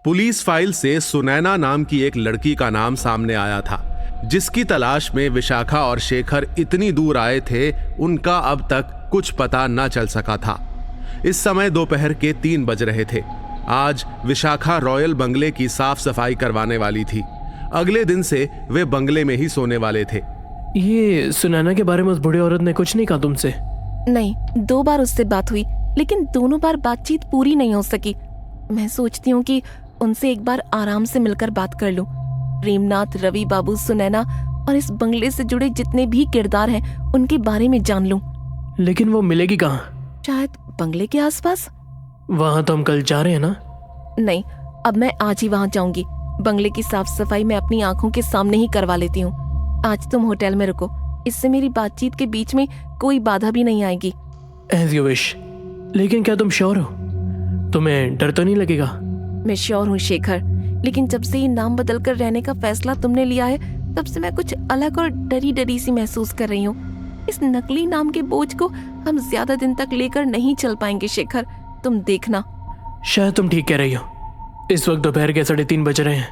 Police file से सुनैना नाम की एक लड़की का नाम सामने आया था, जिसकी तलाश में विशाखा और शेखर इतनी दूर आए थे, उनका अब तक कुछ पता न चल सका था। इस समय दोपहर के 3 बज रहे थे। आज विशाखा रॉयल बंगले की साफ सफाई करवाने वाली थी। अगले दिन से वे बंगले में ही सोने वाले थे। ये सुनैना के बारे में उस बूढ़ी औरत ने कुछ नहीं कहा तुमसे? नहीं, 2 बार उससे बात हुई, लेकिन दोनों बार बातचीत पूरी नहीं हो सकी। मैं सोचती हूँ कि उनसे एक बार आराम से मिलकर बात कर लूं। प्रेमनाथ, रवि बाबू, सुनैना और इस बंगले से जुड़े जितने भी किरदार हैं, उनके बारे में जान लूं। लेकिन वो मिलेगी कहाँ? शायद बंगले के आसपास। वहाँ तो हम कल जा रहे हैं ना? नहीं, अब मैं आज ही वहाँ जाऊंगी। बंगले की साफ सफाई मैं अपनी आंखों के सामने ही करवा लेती हूँ। आज तुम होटल में रुको, इससे मेरी बातचीत के बीच में कोई बाधा भी नहीं आएगी। As you wish। लेकिन क्या तुम श्योर हो? तुम्हें डर तो नहीं लगेगा? मैं श्योर हूँ शेखर, लेकिन जब से ये नाम बदल कर रहने का फैसला तुमने लिया है, तब से मैं कुछ अलग और डरी डरी सी महसूस कर रही हूँ। इस नकली नाम के बोझ को हम ज्यादा दिन तक लेकर नहीं चल पाएंगे शेखर, तुम देखना। शायद तुम ठीक कह रही हो। इस वक्त दोपहर के 3:30 बज रहे हैं।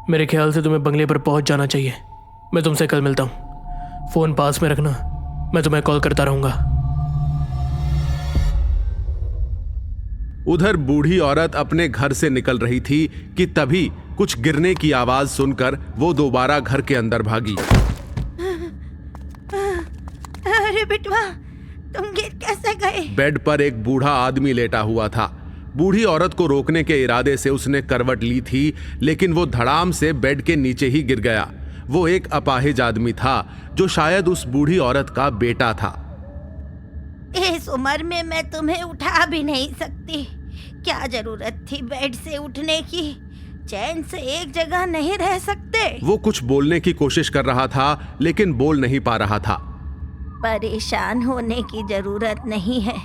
मेरे ख्याल से तुम्हें बंगले पर पहुंच जाना चाहिए। मैं तुमसे कल मिलता हूँ। फोन पास में रखना, मैं तुम्हें कॉल करता रहूंगा। उधर बूढ़ी औरत अपने घर से निकल रही थी कि तभी कुछ गिरने की आवाज सुनकर वो दोबारा घर के अंदर भागी। अरे बिटवा, तुम गिर कैसे गए? बेड पर एक बूढ़ा आदमी लेटा हुआ था। बूढ़ी औरत को रोकने के इरादे से उसने करवट ली थी, लेकिन वो धड़ाम से बेड के नीचे ही गिर गया। वो एक अपाहिज आदमी था, जो शायद उस बूढ़ी औरत का बेटा था। इस उम्र में मैं तुम्हें उठा भी नहीं सकती। क्या जरूरत थी बेड से उठने की? चैन से एक जगह नहीं रह सकते? वो कुछ बोलने की कोशिश कर रहा था, लेकिन बोल नहीं पा रहा था। परेशान होने की जरूरत नहीं है,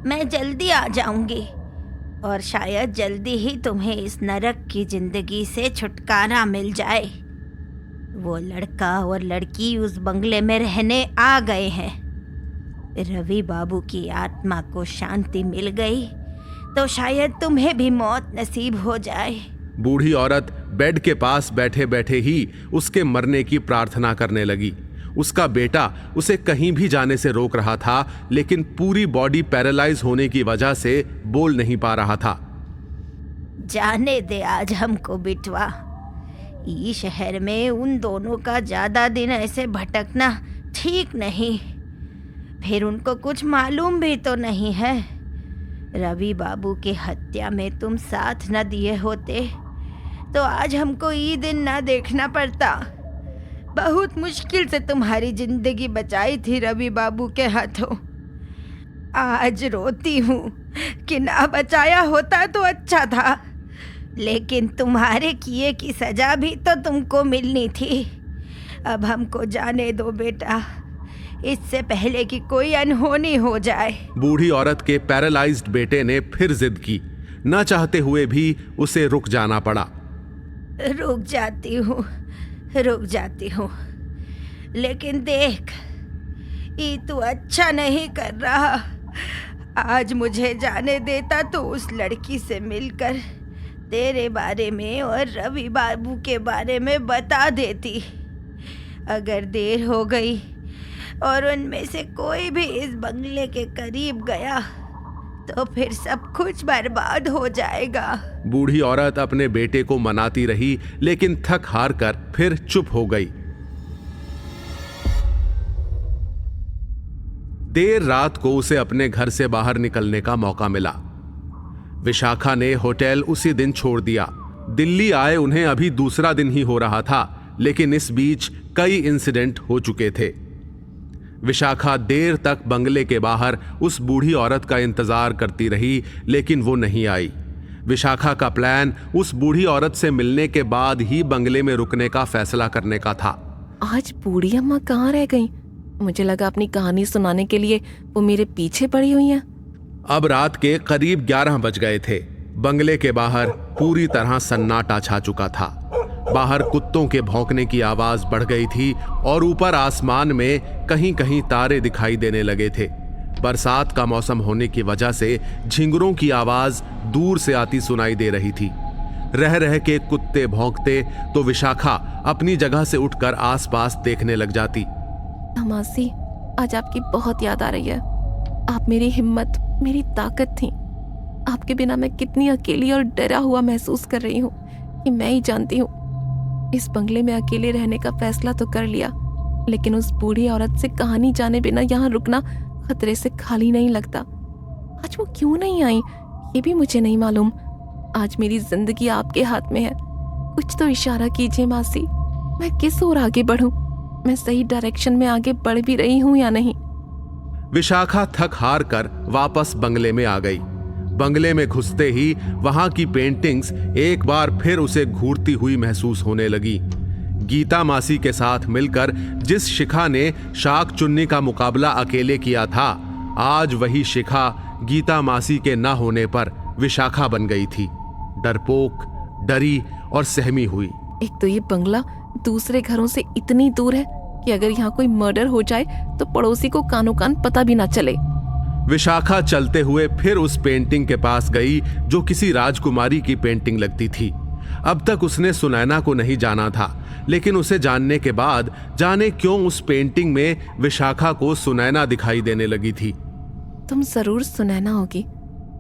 मैं जल्दी आ जाऊंगी और शायद जल्दी ही तुम्हें इस नरक की जिंदगी से छुटकारा मिल जाए। वो लड़का और लड़की उस बंगले में रहने आ गए हैं। रवि बाबू की आत्मा को शांति मिल गई तो शायद तुम्हें भी मौत नसीब हो जाए। बूढ़ी औरत बेड के पास बैठे बैठे ही उसके मरने की प्रार्थना करने लगी। उसका बेटा उसे कहीं भी जाने से रोक रहा था, लेकिन पूरी बॉडी पैरालाइज होने की वजह से बोल नहीं पा रहा था। जाने दे आज हमको बिटवा। इस शहर में उन दोनों का ज्यादा दिन ऐसे भटकना ठीक नहीं। फिर उनको कुछ मालूम भी तो नहीं है। रवि बाबू की हत्या में तुम साथ न दिए होते तो आज हमको ये दिन न देखना पड़ता। बहुत मुश्किल से तुम्हारी जिंदगी बचाई थी रवि बाबू के हाथों। आज रोती हूँ कि ना बचाया होता तो अच्छा था, लेकिन तुम्हारे किए की सजा भी तो तुमको मिलनी थी। अब हमको जाने दो बेटा, इससे पहले कि कोई अनहोनी हो जाए। बूढ़ी औरत के पैरालाइज्ड बेटे ने फिर जिद की। न चाहते हुए भी उसे रुक जाना पड़ा। रुक जाती हूँ, लेकिन देख, ये तू अच्छा नहीं कर रहा। आज मुझे जाने देता तो उस लड़की से मिलकर तेरे बारे में और रवि बाबू के बारे में बता देती। अगर देर हो गई और उनमें से कोई भी इस बंगले के करीब गया तो फिर सब कुछ बर्बाद हो जाएगा। बूढ़ी औरत अपने बेटे को मनाती रही, लेकिन थक हार कर फिर चुप हो गई। देर रात को उसे अपने घर से बाहर निकलने का मौका मिला। विशाखा ने होटल उसी दिन छोड़ दिया। दिल्ली आए उन्हें अभी दूसरा दिन ही हो रहा था, लेकिन इस बीच कई इंसिडेंट हो चुके थे। विशाखा देर तक बंगले के बाहर उस बूढ़ी औरत का इंतजार करती रही, लेकिन वो नहीं आई। विशाखा का प्लान उस बूढ़ी औरत से मिलने के बाद ही बंगले में रुकने का फैसला करने का था। आज बूढ़ी अम्मा कहाँ रह गई? मुझे लगा अपनी कहानी सुनाने के लिए वो मेरे पीछे पड़ी हुई हैं। अब रात के करीब 11 बज गए थे। बंगले के बाहर पूरी तरह सन्नाटा छा चुका था। बाहर कुत्तों के भौंकने की आवाज बढ़ गई थी और ऊपर आसमान में कहीं कहीं तारे दिखाई देने लगे थे। बरसात का मौसम होने की वजह से झिंगुरों की आवाज दूर से आती सुनाई दे रही थी। रह रह के कुत्ते भौंकते तो विशाखा अपनी जगह से उठकर आसपास देखने लग जाती। मासी, आज आपकी बहुत याद आ रही है। आप मेरी हिम्मत, मेरी ताकत थी। आपके बिना मैं कितनी अकेली और डरा हुआ महसूस कर रही हूँ कि मैं ही जानती हूँ। इस बंगले में अकेले रहने का फैसला तो कर लिया, लेकिन उस बूढ़ी औरत से कहानी जाने बिना यहाँ रुकना खतरे से खाली नहीं लगता। आज वो क्यों नहीं आई ये भी मुझे नहीं मालूम। आज मेरी जिंदगी आपके हाथ में है। कुछ तो इशारा कीजिए मासी, मैं किस ओर आगे बढ़ूं? मैं सही डायरेक्शन में आगे बढ़ भी रही हूं या नहीं? विशाखा थक हार कर वापस बंगले में आ गई। बंगले में घुसते ही वहां की पेंटिंग्स एक बार फिर उसे घूरती हुई महसूस होने लगी। गीता मासी के साथ मिलकर जिस शिखा ने शाक चुन्नी का मुकाबला अकेले किया था, आज वही शिखा गीता मासी के न होने पर विशाखा बन गई थी। डरपोक, डरी और सहमी हुई। एक तो ये बंगला दूसरे घरों से इतनी दूर है कि अगर यहाँ कोई मर्डर हो जाए तो पड़ोसी को कानो कान पता भी ना चले। विशाखा चलते हुए फिर उस पेंटिंग के पास गई जो किसी राजकुमारी की पेंटिंग लगती थी। अब तक उसने सुनैना को नहीं जाना था, लेकिन उसे जानने के बाद जाने क्यों उस पेंटिंग में विशाखा को सुनैना दिखाई देने लगी थी। तुम जरूर सुनैना होगी।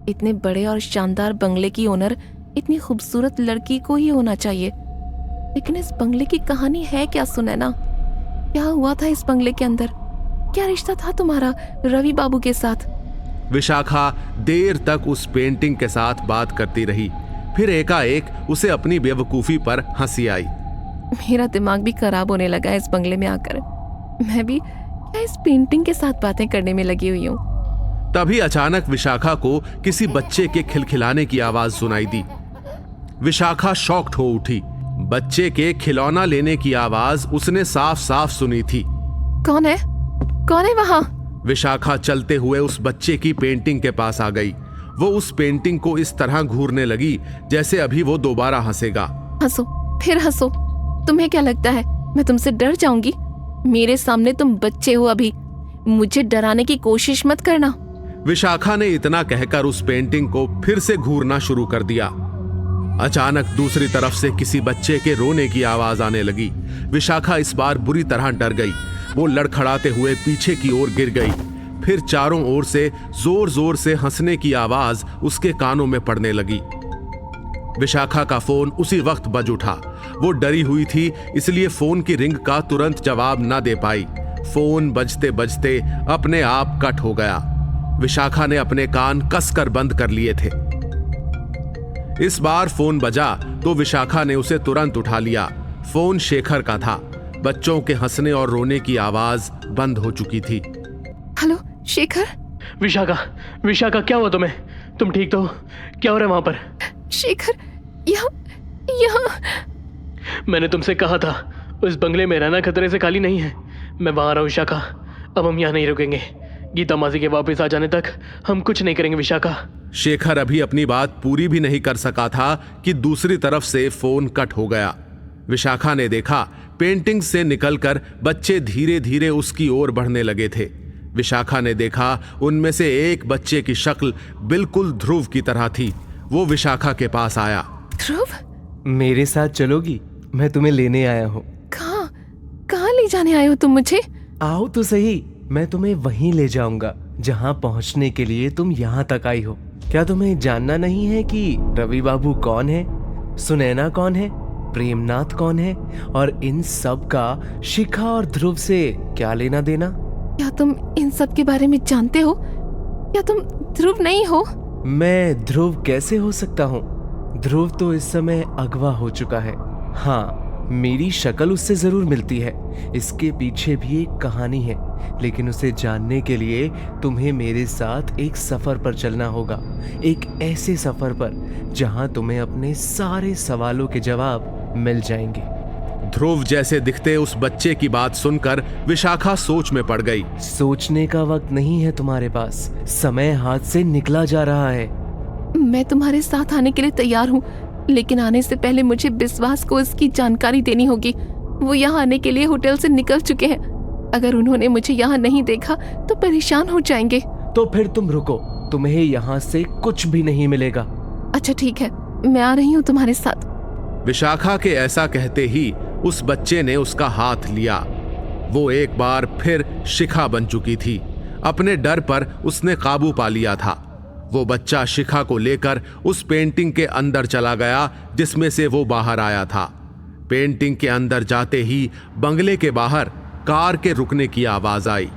इतने बड़े और शानदार बंगले की ओनर इतनी खूबसूरत लड़की को ही होना चाहिए। लेकिन इस बंगले की कहानी है क्या सुनैना? क्या हुआ था इस बंगले के अंदर? क्या रिश्ता था तुम्हारा रवि बाबू के साथ? विशाखा देर तक उस पेंटिंग के साथ बात करती रही। फिर एकाएक उसे अपनी बेवकूफी पर हंसी आई। मेरा दिमाग भी खराब होने लगा इस बंगले में आकर। मैं भी क्या इस पेंटिंग के साथ बातें करने में लगी हुई हूँ? तभी अचानक विशाखा को किसी बच्चे के खिलखिलाने की आवाज सुनाई दी। विशाखा शॉक्ड हो उठी। बच्चे के खिलौना लेने की आवाज उसने साफ साफ सुनी थी। कौन है? कौन है वहाँ? विशाखा चलते हुए उस बच्चे की पेंटिंग के पास आ गई। वो उस पेंटिंग को इस तरह घूरने लगी जैसे अभी वो दोबारा हंसेगा। हंसो, फिर हंसो। तुम्हें क्या लगता है मैं तुमसे डर जाऊंगी? मेरे सामने तुम बच्चे हो अभी। मुझे डराने की कोशिश मत करना। विशाखा ने इतना कहकर उस पेंटिंग को फिर से घूरना शुरू कर दिया। अचानक दूसरी तरफ से किसी बच्चे के रोने की आवाज आने लगी। विशाखा इस बार बुरी तरह डर गई। वो लड़खड़ाते हुए पीछे की ओर गिर गई। फिर चारों ओर से जोर जोर से हंसने की आवाज उसके कानों में पड़ने लगी। विशाखा का फोन उसी वक्त बज उठा। वो डरी हुई थी, इसलिए फोन की रिंग का तुरंत जवाब न दे पाई। फोन बजते बजते अपने आप कट हो गया। विशाखा ने अपने कान कसकर बंद कर लिए थे। इस बार फोन बजा तो विशाखा ने उसे तुरंत उठा लिया। फोन शेखर का था। बच्चों के हंसने और रोने की आवाज बंद हो चुकी थी। हेलो शेखर। विशाखा, विशाखा क्या हुआ तुम्हें? तुम ठीक तो हो? क्या हो रहा है वहां पर? शेखर, यहाँ मैंने तुमसे कहा था उस बंगले में रहना खतरे से खाली नहीं है। मैं वहां रहा हूं विशाखा। अब हम यहाँ नहीं रुकेंगे। गीता मासी के वापस आ जाने तक हम कुछ नहीं करेंगे विशाखा। शेखर अभी अपनी बात पूरी भी नहीं कर सका था कि दूसरी तरफ से फोन कट हो गया। विशाखा ने देखा पेंटिंग से निकलकर बच्चे धीरे धीरे उसकी ओर बढ़ने लगे थे। विशाखा ने देखा उनमें से एक बच्चे की शक्ल बिल्कुल ध्रुव की तरह थी। वो विशाखा के पास आया। ध्रुव, मेरे साथ चलोगी? मैं तुम्हें लेने आया हूँ। कहाँ ले जाने आए हो तुम मुझे? आओ तो सही, मैं तुम्हें वहीं ले जाऊंगा जहाँ पहुँचने के लिए तुम यहाँ तक आई हो। क्या तुम्हें जानना नहीं है कि रवि बाबू कौन है, सुनैना कौन है, प्रेमनाथ कौन है, और इन सब का शिखा और ध्रुव से क्या लेना देना? क्या तुम इन सब के बारे में जानते हो? क्या तुम ध्रुव नहीं हो? मैं ध्रुव कैसे हो सकता हूँ? ध्रुव तो इस समय अगवा हो चुका है। हाँ, मेरी शक्ल उससे जरूर मिलती है। इसके पीछे भी एक कहानी है, लेकिन उसे जानने के लिए तुम्हें मेरे साथ एक सफर पर चलना होगा। एक ऐसे सफर पर जहां तुम्हें अपने सारे सवालों के जवाब मिल जाएंगे। ध्रुव जैसे दिखते उस बच्चे की बात सुनकर विशाखा सोच में पड़ गई। सोचने का वक्त नहीं है तुम्हारे पास, समय हाथ से निकला जा रहा है। मैं तुम्हारे साथ आने के लिए तैयार हूँ, लेकिन आने से पहले मुझे विश्वास को इसकी जानकारी देनी होगी। वो यहाँ आने के लिए होटल से निकल चुके हैं। अगर उन्होंने मुझे यहाँ नहीं देखा तो परेशान हो जाएंगे। तो फिर तुम रुको, तुम्हें यहाँ से कुछ भी नहीं मिलेगा। अच्छा ठीक है, मैं आ रही हूँ तुम्हारे साथ। विशाखा के ऐसा कहते ही उस बच्चे ने उसका हाथ लिया। वो एक बार फिर शिखा बन चुकी थी। अपने डर पर उसने काबू पा लिया था। वो बच्चा शिखा को लेकर उस पेंटिंग के अंदर चला गया जिसमें से वो बाहर आया था। पेंटिंग के अंदर जाते ही बंगले के बाहर कार के रुकने की आवाज आई।